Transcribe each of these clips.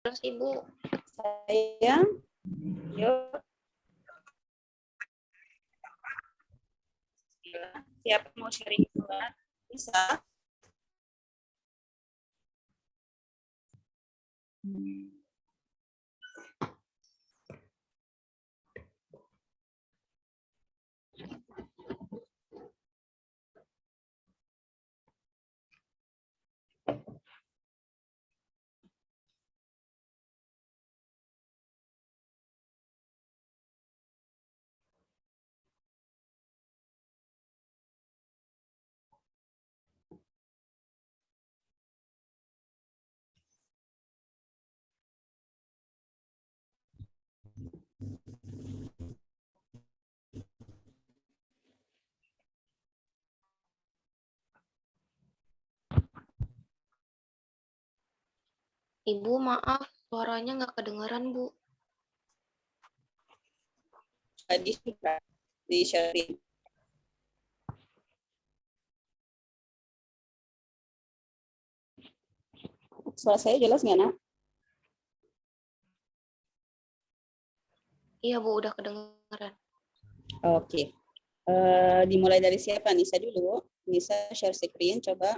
Terus Ibu. Sayang, yuk. Siapa mau sharing duluan? Bisa? Ibu maaf, suaranya nggak kedengaran Bu. Tadi sudah di-sharing. Suara saya jelas nggak, Nak? Iya Bu, udah kedengaran. Oke. Dimulai dari siapa? Nisa dulu. Nisa share screen, coba.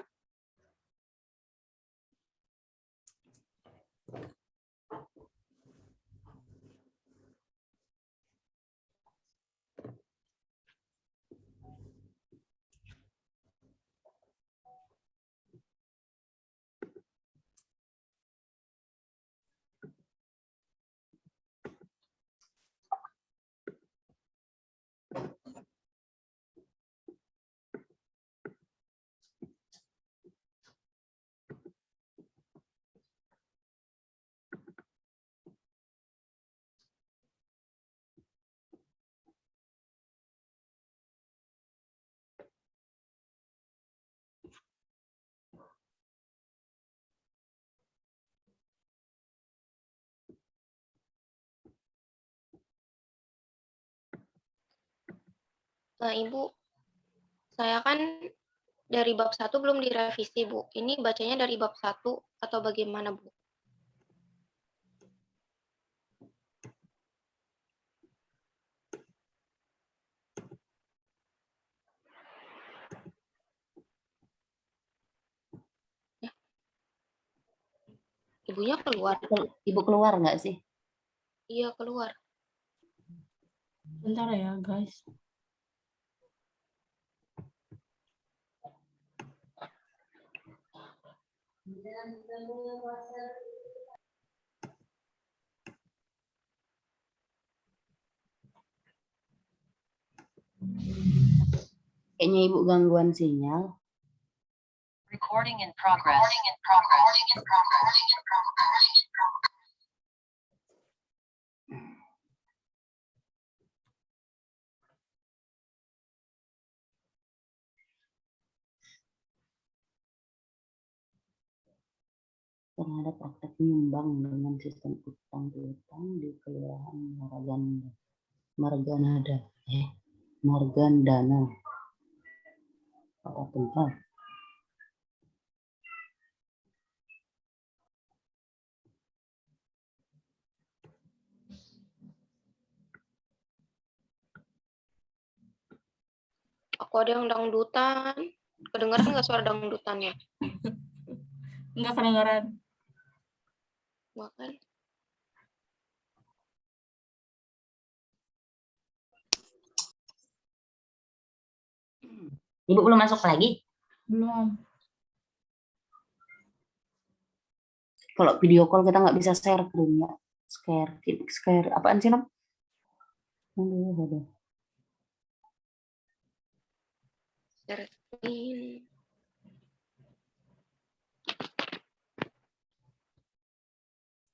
Nah Ibu, saya kan dari bab 1 belum direvisi Bu. Ini bacanya dari bab 1 atau bagaimana Bu? Ya. Ibunya keluar. Ibu keluar nggak sih? Iya keluar. Bentar ya guys. Kayaknya ibu gangguan sinyal. Recording in progress. Recording in progress. Terhadap praktek nyumbang dengan sistem utang piutang di Kelurahan Margandana. Oh, bentar. Aku ada yang dangdutan. Kedengaran nggak suara dangdutannya? Enggak kedengaran. Bahkan Ibu belum masuk lagi? Belum. Kalau video call kita nggak bisa share screen ya. Share apaan sih, Nom? Aduh. share screen.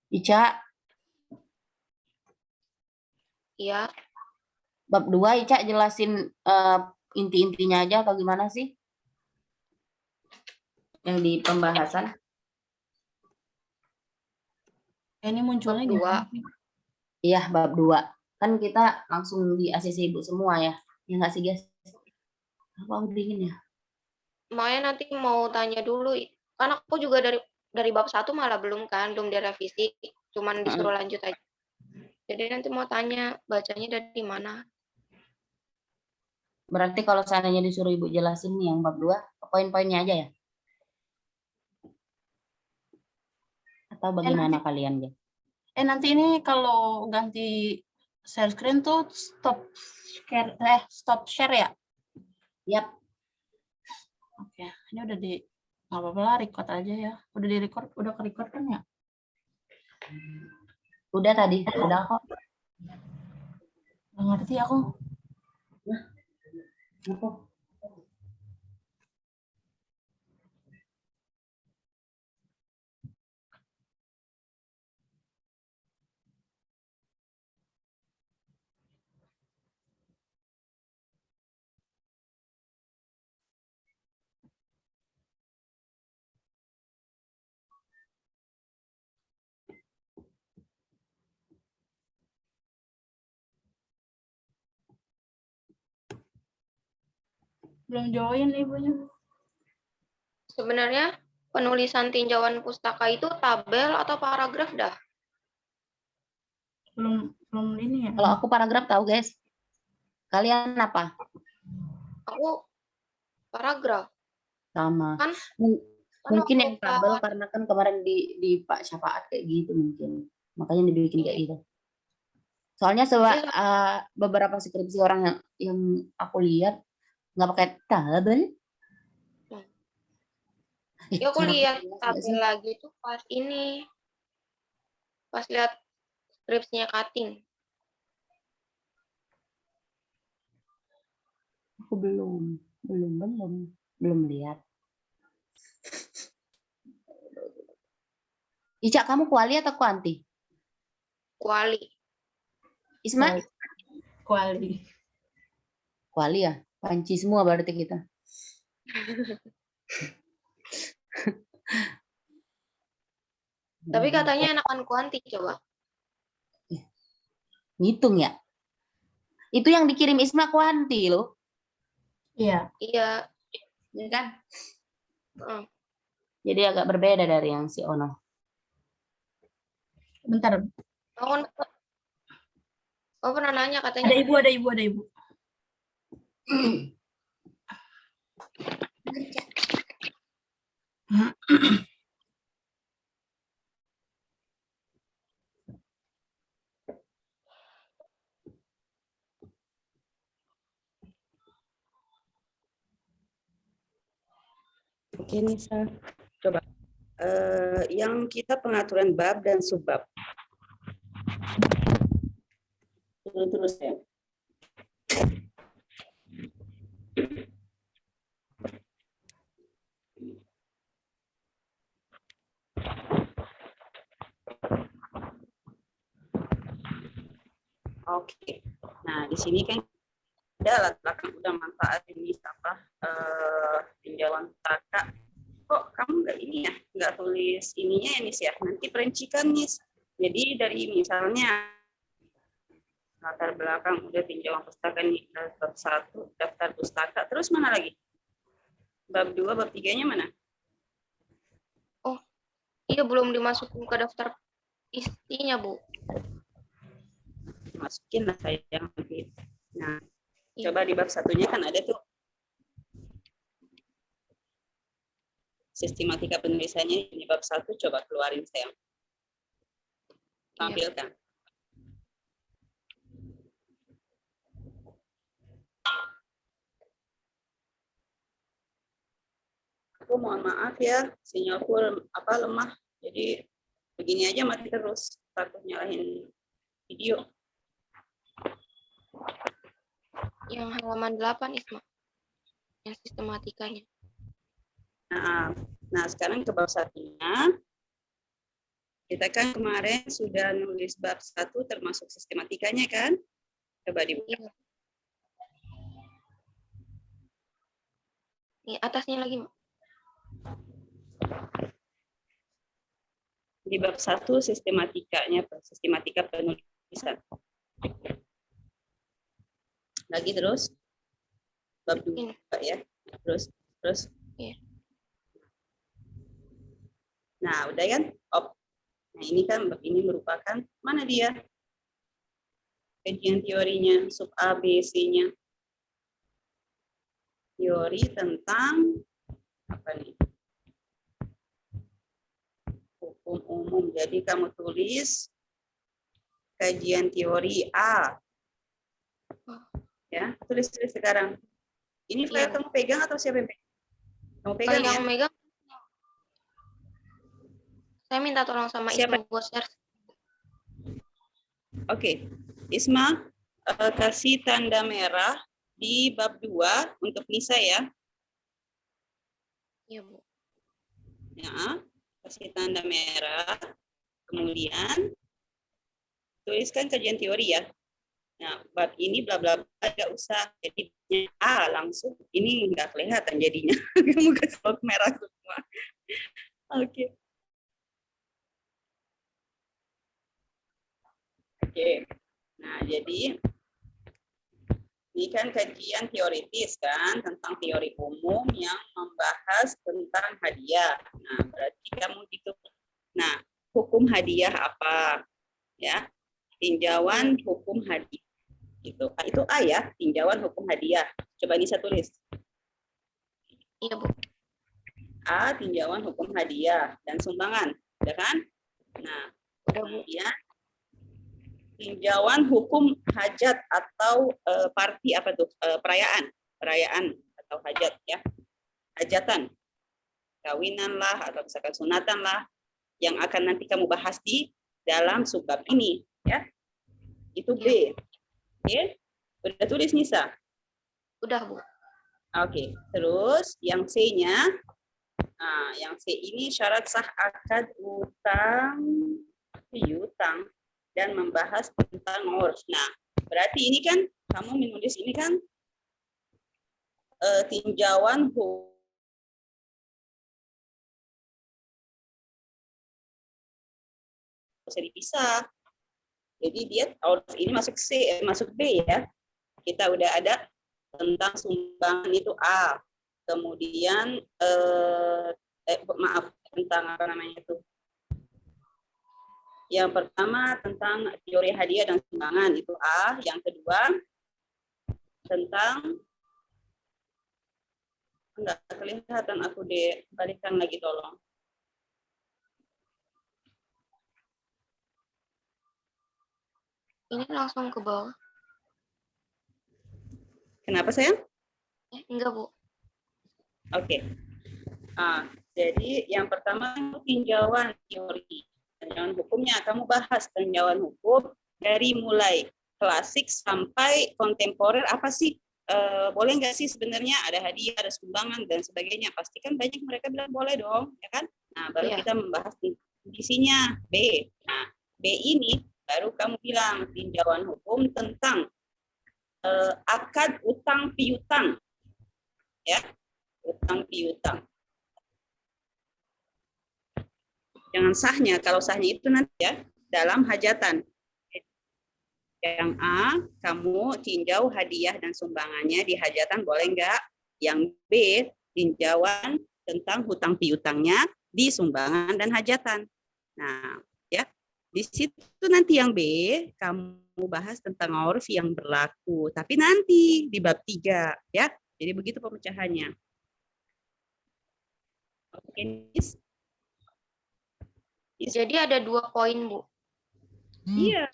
Ica, Iya, bab 2 Ica jelasin inti-intinya aja atau gimana sih? Yang di pembahasan. Ini munculnya bab 2. gimana sih? Iya, bab 2. Kan kita langsung di ACC Ibu semua ya. Ya nggak sih, guys? Apa dingin ya? Makanya nanti mau tanya dulu. Kan aku juga dari bab 1 malah belum direvisi. cuman disuruh lanjut aja. Jadi nanti mau tanya bacanya dari mana. Berarti kalau seandainya disuruh Ibu jelasin nih yang bab 2, poin-poinnya aja ya? Atau bagaimana kalian, guys? Nanti ini kalau ganti share screen tuh stop share ya? Yap. Oke, ini udah nggak apa-apa lah, record aja ya. Udah udah ke record kan ya? Udah tadi, udah kok. Nggak ngerti aku. Apa? Belum join ibunya. Sebenarnya penulisan tinjauan pustaka itu tabel atau paragraf dah? Belum ini ya. Kalau aku paragraf tahu, guys. Kalian apa? Aku paragraf. Sama. Kan Mungkin waktu yang tabel karena kan kemarin di Pak Syafaat kayak gitu mungkin. Makanya dibikin kayak gitu. Soalnya beberapa skripsi orang yang aku lihat nggak pakai tabel. Ya aku Cara lihat jelas nggak tabel sih? lagi tuh pas lihat skripsinya cutting. Aku belum lihat. Ica, kamu kuali atau kuanti? Kuali. Isma? Kuali. Kuali ya? Panci semua berarti kita. Tapi katanya enakan kuanti coba. Ngitung ya? Itu yang dikirim Isma kuanti loh. Iya. Iya. Ya kan? Jadi Jadi agak berbeda dari yang si Ono. Bentar. Oh pernah nanya katanya. Ada ibu. Oke, Nisa. Coba. Yang kita pengaturan bab dan subbab. Terus ya. Oke. Nah, di sini kan ada alat belakang udah manfaat ini apa tinjauan pustaka. Kok kamu nggak ini ya, nggak tulis ininya ya Nis ya, nanti perincikan Nis. Jadi dari misalnya latar belakang udah tinjauan pustaka nih, bab 1 daftar pustaka, terus mana lagi? Bab 2, bab 3-nya mana? Oh iya belum dimasukin ke daftar isinya Bu. Masukin lah sayang nanti. Nah, Iya. coba di bab 1-nya kan ada tuh sistematika penulisannya di bab 1, coba keluarin sayang. Tampilkan. Aku mohon maaf ya, sinyalku lemah. Jadi begini aja mati terus, takut nyalahin video. Yang halaman 8 Isma. Yang sistematikanya. Nah, sekarang ke bab 1-nya. Kita kan kemarin sudah nulis bab 1 termasuk sistematikanya kan? Coba dibuka. Iya. Nih atasnya lagi Mbak. Di bab 1 sistematikanya, sistematika penulisan. Lagi terus. Bab 2 ya. Terus. Iya. Nah, udah kan? Nah, ini kan ini merupakan mana dia? Kajian teorinya, sub A, B, C-nya. Teori tentang apa nih? Hukum umum. Jadi kamu tulis kajian teori A. Ya, tulis sekarang. Ini file Iya. kamu pegang atau siapa yang pegang? Kamu pegang Kalau ya? yang megang, saya minta tolong sama Siapa? Isma buat share. Oke, Isma kasih tanda merah di bab 2 untuk Nisa ya. Iya, Bu. Ya, kasih tanda merah. Kemudian tuliskan kajian teori ya. Nah, bab ini bla bla bla nggak usah. Jadi A langsung ini nggak kelihatan jadinya. Kamu kasih blok merah semua. Oke. Oke. Nah, jadi ini kan kajian teoritis kan tentang teori umum yang membahas tentang hadiah. Nah, berarti kamu gitu. Nah, hukum hadiah apa? Ya, tinjauan hukum hadiah. Itu A ya, tinjauan hukum hadiah. Coba Nisa tulis. Iya, Bu. A, tinjauan hukum hadiah dan sumbangan, ya kan? Nah, Udah, Bu. kemudian tinjauan hukum hajat atau parti apa tuh? Perayaan atau hajat ya. Hajatan. Kawinan lah atau misalkan sunatan lah yang akan nanti kamu bahas di dalam subbab ini ya. Itu B. Oke. Udah tulis Nisa? Udah, Bu. Oke. Terus yang C-nya, nah, yang C ini syarat sah akad utang piutang dan membahas tentang urf. Nah, berarti ini kan kamu menulis ini kan tinjauan hukum bisa dipisah. Jadi dia urf ini masuk C, masuk B ya. Kita udah ada tentang sumbangan itu A. Kemudian maaf tentang apa namanya itu? Yang pertama tentang teori hadiah dan sumbangan itu A. Yang kedua tentang enggak kelihatan aku deh, balikan lagi tolong. Ini langsung ke bawah. Kenapa sayang? Enggak, Bu. Oke. Jadi yang pertama itu tinjauan teori. Tinjauan hukumnya kamu bahas tinjauan hukum dari mulai klasik sampai kontemporer apa sih? Boleh nggak sih sebenarnya ada hadiah, ada sumbangan dan sebagainya? Pasti kan banyak mereka bilang boleh dong, ya kan? Nah, baru kita membahas kondisinya B. Nah, B ini baru kamu bilang tinjauan hukum tentang akad utang piutang, ya, utang piutang. Jangan sahnya, kalau sahnya itu nanti ya dalam hajatan. Yang A, kamu tinjau hadiah dan sumbangannya di hajatan boleh enggak? Yang B, tinjauan tentang hutang piutangnya di sumbangan dan hajatan. Nah, ya, di situ nanti yang B, kamu bahas tentang urf yang berlaku. Tapi nanti di bab 3, ya. Jadi begitu pemecahannya. Oke, Jadi ada 2 poin, Bu. Iya.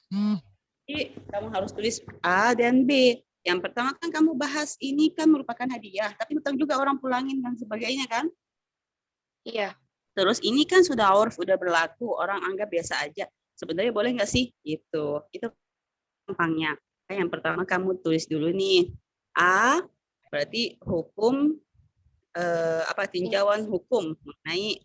Jadi kamu harus tulis A dan B. Yang pertama kan kamu bahas ini kan merupakan hadiah, tapi hutang juga orang pulangin dan sebagainya kan? Iya. Terus ini kan sudah urf, udah berlaku, orang anggap biasa aja. Sebenarnya boleh nggak sih? Gitu. Itu gampangnya. Yang pertama kamu tulis dulu nih. A berarti hukum tinjauan hukum mengenai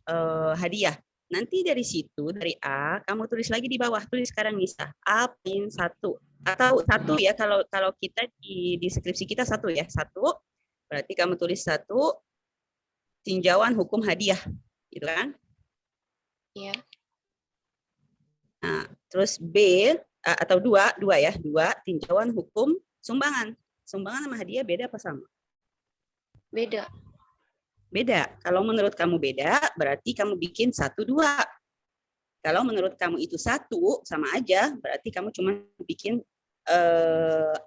hadiah. Nanti dari situ, dari A, kamu tulis lagi di bawah. Tulis sekarang Nisa. A-1. Atau 1 ya, kalau kita di deskripsi kita 1 ya. 1, berarti kamu tulis 1, tinjauan hukum hadiah. Gitu kan? Iya. Nah, terus B, atau 2 ya. 2, tinjauan hukum sumbangan. Sumbangan sama hadiah beda apa sama? Beda. Beda. Kalau menurut kamu beda, berarti kamu bikin 1, 2. Kalau menurut kamu itu satu, sama aja, berarti kamu cuma bikin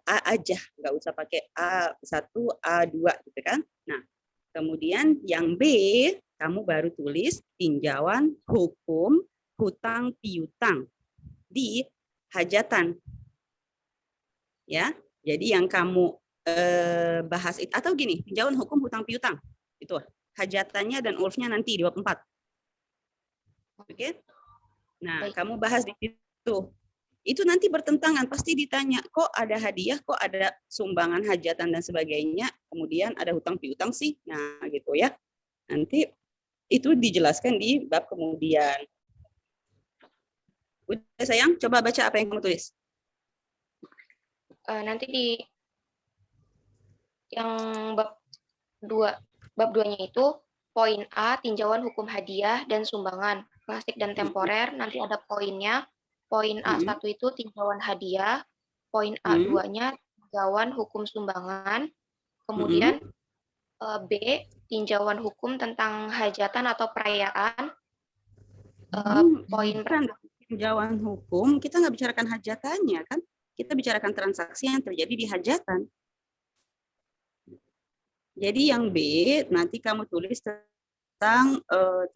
A aja, nggak usah pakai A1, A2 gitu kan. Nah, kemudian yang B, kamu baru tulis tinjauan hukum hutang piutang di hajatan. Ya, jadi yang kamu bahas itu, atau gini, tinjauan hukum hutang piutang, itu hajatannya dan urfnya nanti di bab 4. Oke? Nah, Baik. kamu bahas di situ. Itu nanti bertentangan, pasti ditanya, kok ada hadiah, kok ada sumbangan hajatan dan sebagainya, kemudian ada hutang piutang sih. Nah, gitu ya. Nanti itu dijelaskan di bab kemudian. Udah sayang, coba baca apa yang kamu tulis. Nanti di yang bab 2, bab 2-nya itu poin A, tinjauan hukum hadiah dan sumbangan, klasik dan temporer, nanti ada poinnya. Poin A1 itu tinjauan hadiah, poin A2-nya tinjauan hukum sumbangan, kemudian B, tinjauan hukum tentang hajatan atau perayaan. Poin Bukan tinjauan hukum, kita nggak bicarakan hajatannya kan? Kita bicarakan transaksi yang terjadi di hajatan. Jadi yang B nanti kamu tulis tentang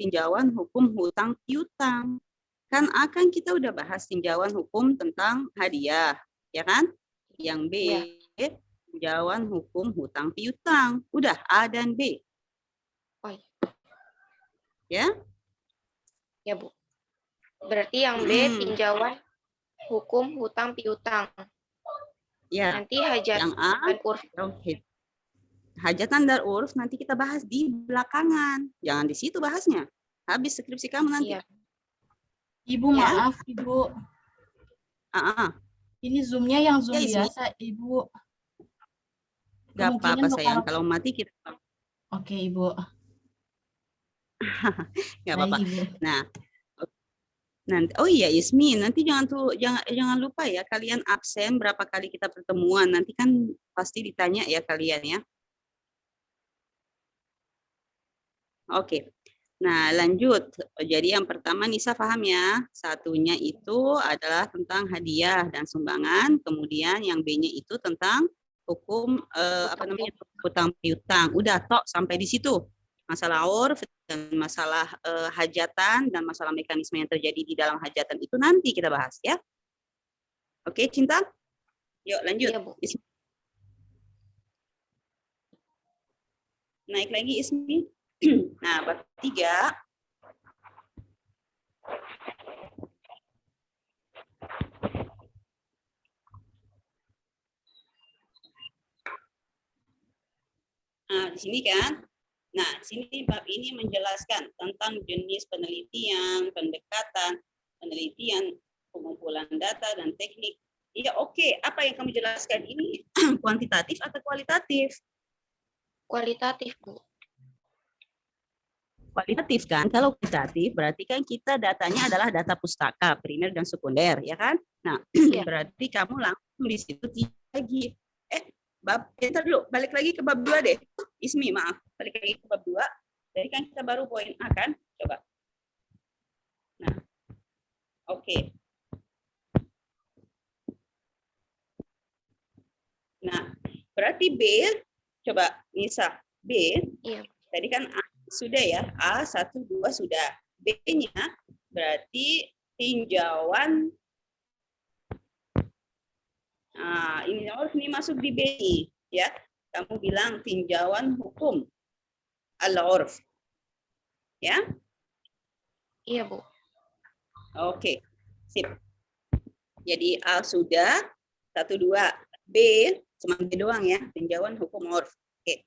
tinjauan hukum hutang piutang. Kan akan kita udah bahas tinjauan hukum tentang hadiah, ya kan? Yang B, Ya. tinjauan hukum hutang piutang. Udah A dan B. Oh, iya. Ya? Ya, Bu. Berarti yang B tinjauan hukum hutang piutang. Ya. Nanti hajatan Yang A, dan urf. okay. Hajatan dan urf nanti kita bahas di belakangan. Jangan di situ bahasnya. Habis skripsi kamu nanti. Iya. Ibu, maaf, Ibu. Ini Zoom-nya yang Zoom biasa, Ibu. Gak apa-apa sayang, kalau mati kita. Oke, Ibu. Gak apa-apa. Nah, nanti, oh iya Ismi, nanti jangan lupa ya, kalian absen berapa kali kita pertemuan. Nanti kan pasti ditanya ya kalian ya. Oke. Nah, lanjut. Jadi yang pertama Nisa paham ya. Satunya itu adalah tentang hadiah dan sumbangan, kemudian yang B-nya itu tentang hukum hutang piutang. Udah tok sampai di situ. Masalah urf dan masalah hajatan dan masalah mekanisme yang terjadi di dalam hajatan itu nanti kita bahas ya. Oke, Cinta? Yuk lanjut. Iya, Bu. Naik lagi Ismi. Nah, bab 3. Nah, di sini kan. Nah, sini bab ini menjelaskan tentang jenis penelitian, pendekatan, penelitian, pengumpulan data dan teknik. Iya, oke. Apa yang kamu jelaskan ini kuantitatif atau kualitatif? Kualitatif, Bu. Kualitatif kan, kalau kualitatif berarti kan kita datanya adalah data pustaka primer dan sekunder ya kan. Nah berarti kamu langsung di situ lagi bentar dulu, balik lagi ke bab 2 deh Ismi, maaf, balik lagi ke bab 2. Jadi kan kita baru poin A kan, coba. Nah oke. Nah berarti B, coba Nisa, B tadi kan A sudah ya, A1, 2 sudah. B-nya berarti tinjauan. Nah, ini masuk di B ya. Kamu bilang tinjauan hukum al-urf. Ya? Iya, Bu. Oke. Sip. Jadi A sudah, 1, 2. B cuma B doang ya, tinjauan hukum urf. Oke.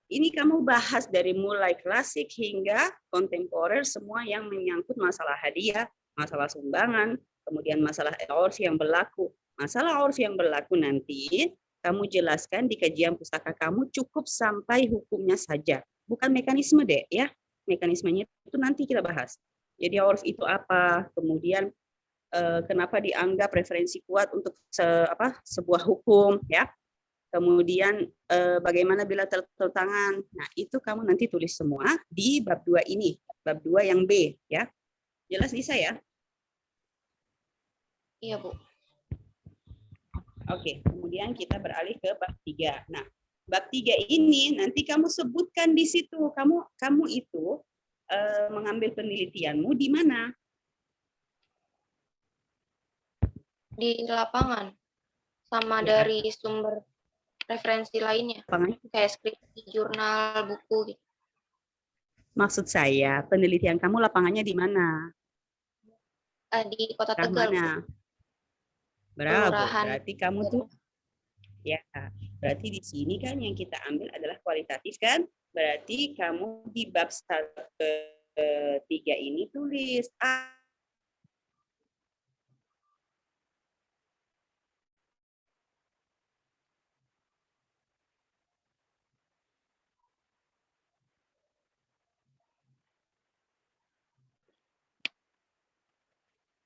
Ini kamu bahas dari mulai klasik hingga kontemporer, semua yang menyangkut masalah hadiah, masalah sumbangan, kemudian masalah urf yang berlaku. Masalah urf yang berlaku nanti kamu jelaskan di kajian pustaka kamu cukup sampai hukumnya saja. Bukan mekanisme deh ya. Mekanismenya itu nanti kita bahas. Jadi urf itu apa, kemudian kenapa dianggap referensi kuat untuk sebuah hukum ya. Kemudian bagaimana bila tertentangan. Nah, itu kamu nanti tulis semua di bab 2 ini. Bab 2 yang B ya. Jelas Nisa ya? Iya, Bu. Oke, kemudian kita beralih ke bab 3. Nah, bab 3 ini nanti kamu sebutkan di situ. Kamu itu mengambil penelitianmu di mana? Di lapangan. Sama Ya. dari sumber referensi lainnya. Lapangan. Kayak skripsi, jurnal, buku gitu. Maksud saya, penelitian kamu lapangannya di mana? Di Kota Daerah Tegal, Bu. mana? Bravo. Kelurahan. Berarti kamu tuh ya, berarti di sini kan yang kita ambil adalah kualitatif kan? Berarti kamu di bab 1 ke 3 ini tulis A.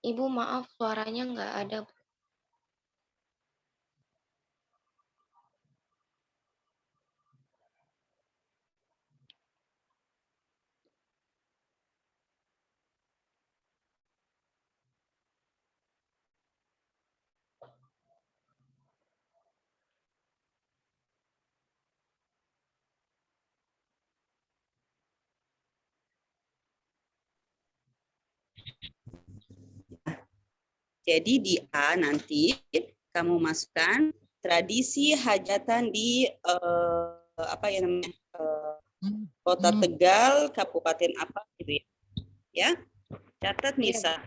Ibu, maaf suaranya nggak ada, Bu. Jadi di A nanti kamu masukkan tradisi hajatan di apa ya namanya Kota Tegal, Kabupaten apa gitu ya. Ya, catat Nisa.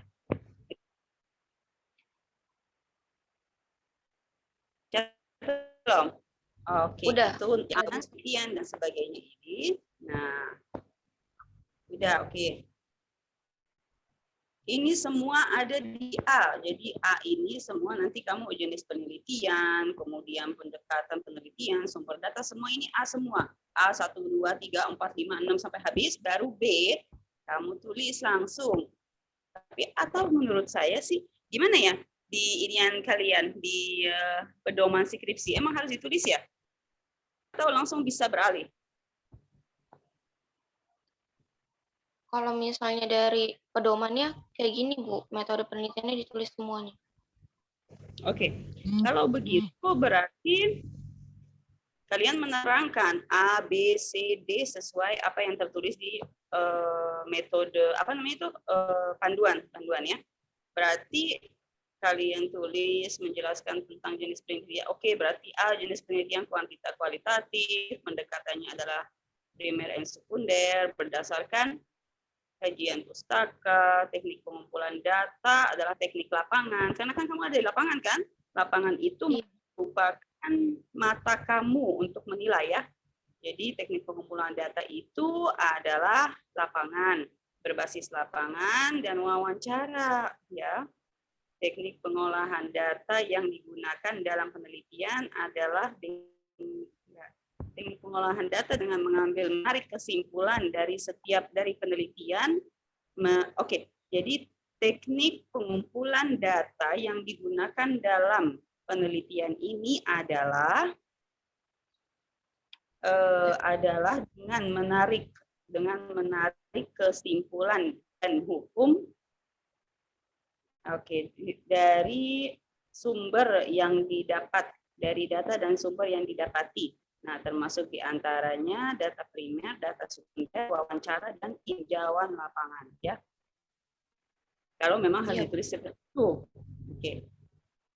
Catat belum? Oke, Udah. itu yang sekian dan sebagainya ini. Nah, udah oke. Ini semua ada di A. Jadi A ini semua nanti kamu jenis penelitian, kemudian pendekatan penelitian, sumber data, semua ini A semua. A 1, 2, 3, 4, 5, 6 sampai habis, baru B kamu tulis langsung. Tapi atau menurut saya sih, gimana ya di inian kalian, di pedoman skripsi, emang harus ditulis ya? Atau langsung bisa beralih? Kalau misalnya dari pedomannya kayak gini, Bu. Metode penelitiannya ditulis semuanya. Oke, kalau begitu berarti kalian menerangkan A, B, C, D sesuai apa yang tertulis di metode apa namanya itu panduan ya. Berarti kalian tulis menjelaskan tentang jenis penelitian. Oke, berarti A jenis penelitian kualitatif, pendekatannya adalah primer dan sekunder berdasarkan kajian pustaka, teknik pengumpulan data adalah teknik lapangan. Karena kan kamu ada di lapangan kan? Lapangan itu merupakan mata kamu untuk menilai ya. Jadi teknik pengumpulan data itu adalah lapangan, berbasis lapangan dan wawancara ya. Teknik pengolahan data yang digunakan dalam penelitian adalah teknik pengolahan data dengan mengambil menarik kesimpulan dari penelitian. Oke, jadi teknik pengumpulan data yang digunakan dalam penelitian ini adalah dengan menarik kesimpulan dan hukum. Oke, dari sumber yang didapat, dari data dan sumber yang didapati. Nah, termasuk diantaranya data primer, data sekunder, wawancara, dan tinjauan lapangan. Ya. Kalau memang harus ditulis seperti itu. Oke.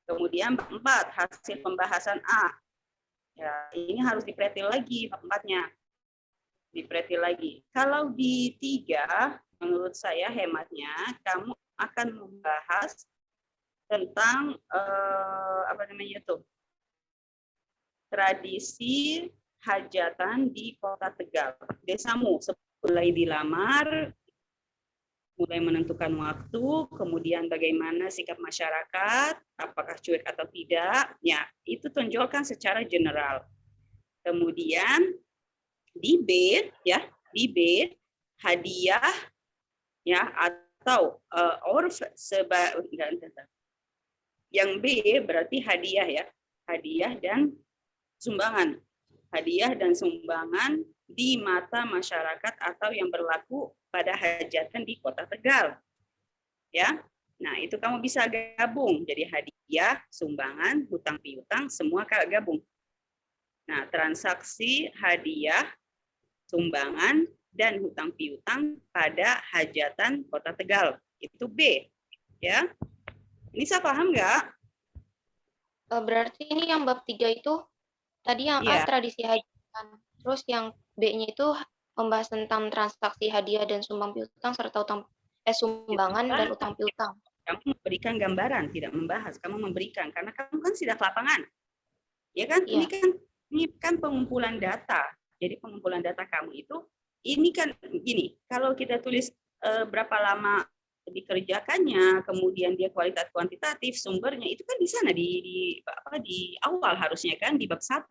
Kemudian 4, hasil pembahasan A. Ya, ini harus dipretil lagi, 4-nya. Dipretil lagi. Kalau di 3, menurut saya hematnya, kamu akan membahas tentang apa namanya itu? Tradisi hajatan di Kota Tegal. Desamu mulai dilamar, mulai menentukan waktu, kemudian bagaimana sikap masyarakat, apakah cuek atau tidak, ya itu tonjolkan secara general. Kemudian di B, ya di B hadiah, ya atau yang B berarti hadiah ya, hadiah dan sumbangan. Hadiah dan sumbangan di mata masyarakat atau yang berlaku pada hajatan di Kota Tegal. Ya. Nah, itu kamu bisa gabung. Jadi hadiah, sumbangan, hutang piutang, semua gabung. Nah, transaksi hadiah, sumbangan, dan hutang piutang pada hajatan Kota Tegal. Itu B. Ya. Ini saya paham nggak? Berarti ini yang bab 3 itu tadi yang A Iya. tradisi hajatan. Terus yang B-nya itu membahas tentang transaksi hadiah dan sumbang piutang serta sumbangan dan utang piutang. Kamu memberikan gambaran, tidak membahas. Kamu memberikan karena kamu kan sidak lapangan. Ya kan? Iya. Ini kan pengumpulan data. Jadi pengumpulan data kamu itu ini kan gini, kalau kita tulis berapa lama dikerjakannya, kemudian dia kualitatif kuantitatif, sumbernya itu kan di sana di awal harusnya kan di bab 1.